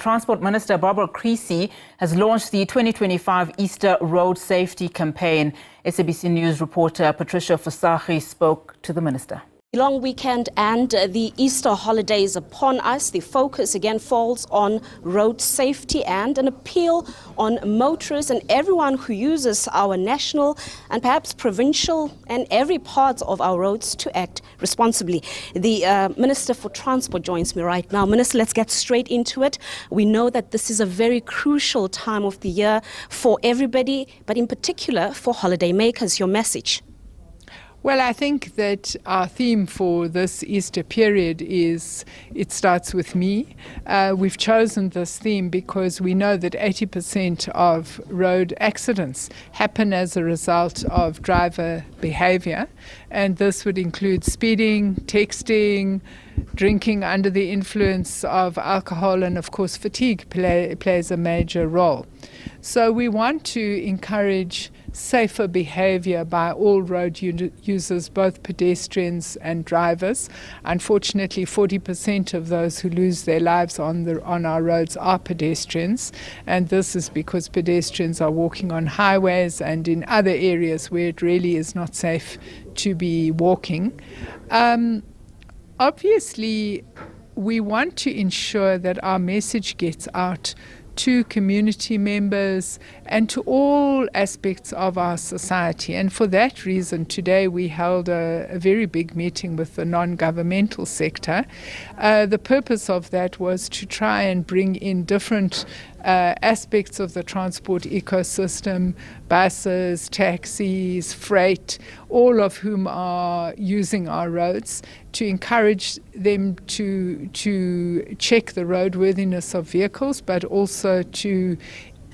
Transport Minister Barbara Creecy has launched the 2025 Easter Road Safety Campaign. SABC News reporter Patricia Fosachi spoke to the minister. Long weekend and the Easter holidays upon us. The focus again falls on road safety and an appeal on motorists and everyone who uses our national and perhaps provincial and every part of our roads to act responsibly. The Minister for Transport joins me right now. Minister, let's get straight into it. We know that this is a very crucial time of the year for everybody, but in particular for holiday makers. Your message? Well, I think that our theme for this Easter period is It Starts With Me. We've chosen this theme because we know that 80% of road accidents happen as a result of driver behavior. And this would include speeding, texting, drinking under the influence of alcohol, and of course fatigue plays a major role. So we want to encourage safer behavior by all road users, both pedestrians and drivers. Unfortunately, 40% of those who lose their lives on our roads are pedestrians, and this is because pedestrians are walking on highways and in other areas where it really is not safe to be walking. Obviously, we want to ensure that our message gets out to community members and to all aspects of our society. And for that reason, today we held a very big meeting with the non-governmental sector. The purpose of that was to try and bring in different aspects of the transport ecosystem, buses, taxis, freight, all of whom are using our roads, to encourage them to check the roadworthiness of vehicles, but also to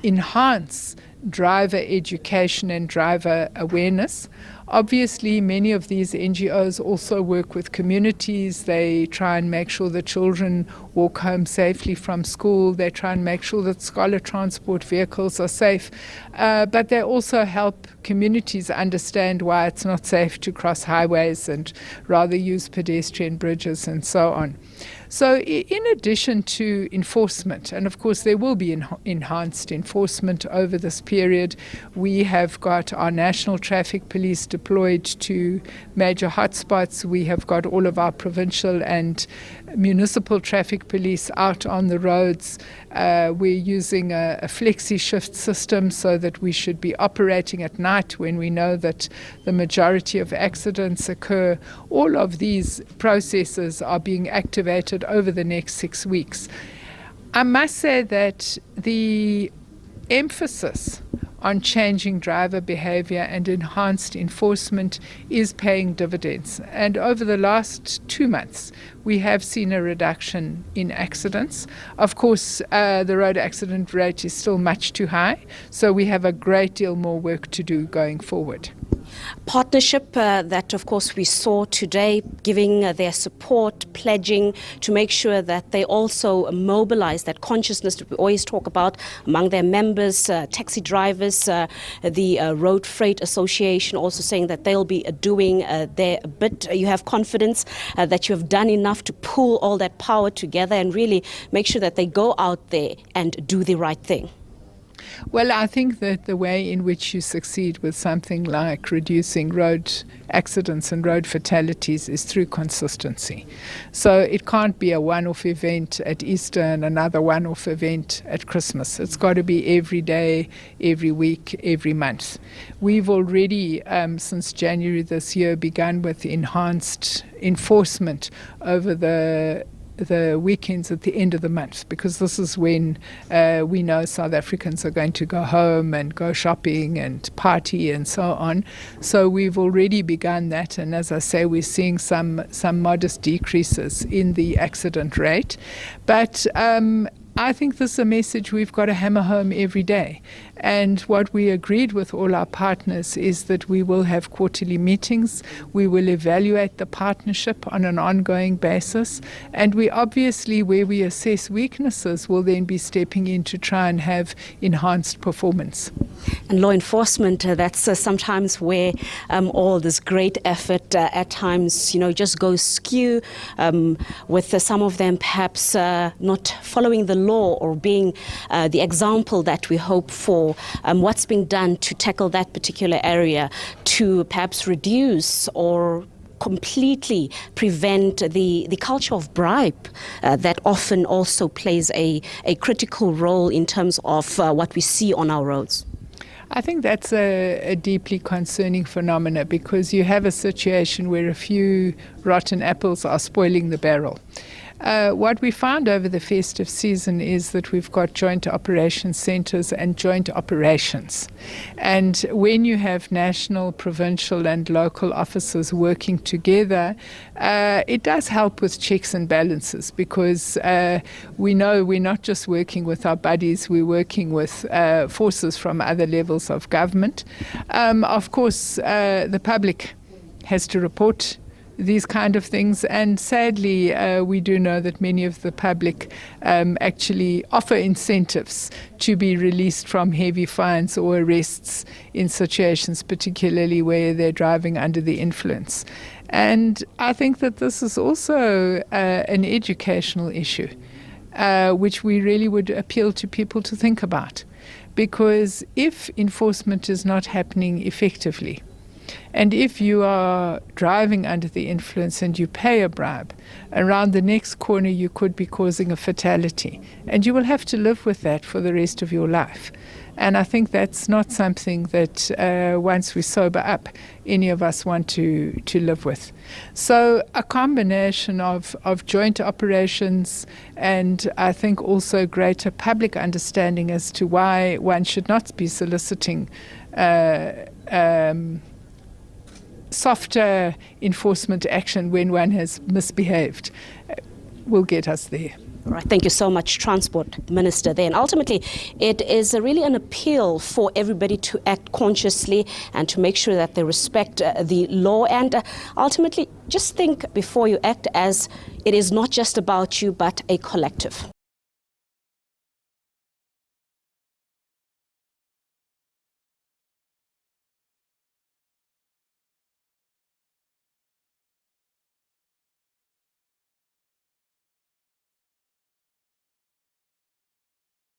enhance driver education and driver awareness. Obviously, many of these NGOs also work with communities. They try and make sure that children walk home safely from school. They try and make sure that scholar transport vehicles are safe. But they also help communities understand why it's not safe to cross highways and rather use pedestrian bridges and so on. So in addition to enforcement, and of course there will be enhanced enforcement over this period, we have got our National Traffic Police deployed to major hotspots. We have got all of our provincial and municipal traffic police out on the roads. We're using a flexi shift system so that we should be operating at night when we know that the majority of accidents occur. All of these processes are being activated over the next 6 weeks. I must say that the emphasis on changing driver behavior and enhanced enforcement is paying dividends. And over the last 2 months, we have seen a reduction in accidents. Of course, the road accident rate is still much too high, so we have a great deal more work to do going forward. Partnership that, of course, we saw today, giving their support, pledging to make sure that they also mobilize that consciousness that we always talk about among their members, taxi drivers, the Road Freight Association also saying that they'll be doing their bit. You have confidence that you have done enough to pull all that power together and really make sure that they go out there and do the right thing. Well, I think that the way in which you succeed with something like reducing road accidents and road fatalities is through consistency. So it can't be a one-off event at Easter and another one-off event at Christmas. It's got to be every day, every week, every month. We've already, since January this year, begun with enhanced enforcement over the weekends at the end of the month, because this is when we know South Africans are going to go home and go shopping and party and so on. So we've already begun that, and as I say, we're seeing some modest decreases in the accident rate. But I think this is a message we've got to hammer home every day. And what we agreed with all our partners is that we will have quarterly meetings. We will evaluate the partnership on an ongoing basis. And we obviously, where we assess weaknesses, will then be stepping in to try and have enhanced performance. And law enforcement, that's sometimes where all this great effort at times, just goes skew with some of them perhaps not following the law law or being the example that we hope for, what's being done to tackle that particular area to perhaps reduce or completely prevent the culture of bribe that often also plays a critical role in terms of what we see on our roads? I think that's a deeply concerning phenomena, because you have a situation where a few rotten apples are spoiling the barrel. What we found over the festive season is that we've got joint operations centres and joint operations. And when you have national, provincial and local officers working together, it does help with checks and balances, because we know we're not just working with our buddies, we're working with forces from other levels of government. Of course, the public has to report these kind of things, and sadly we do know that many of the public actually offer incentives to be released from heavy fines or arrests in situations, particularly where they're driving under the influence. And I think that this is also an educational issue, which we really would appeal to people to think about, because if enforcement is not happening effectively, and if you are driving under the influence and you pay a bribe, around the next corner you could be causing a fatality. And you will have to live with that for the rest of your life. And I think that's not something that once we sober up, any of us want to live with. So a combination of joint operations, and I think also greater public understanding as to why one should not be soliciting softer enforcement action when one has misbehaved, will get us there. All right, thank you so much, Transport Minister there. And ultimately, it is really an appeal for everybody to act consciously and to make sure that they respect the law, and ultimately just think before you act, as it is not just about you but a collective.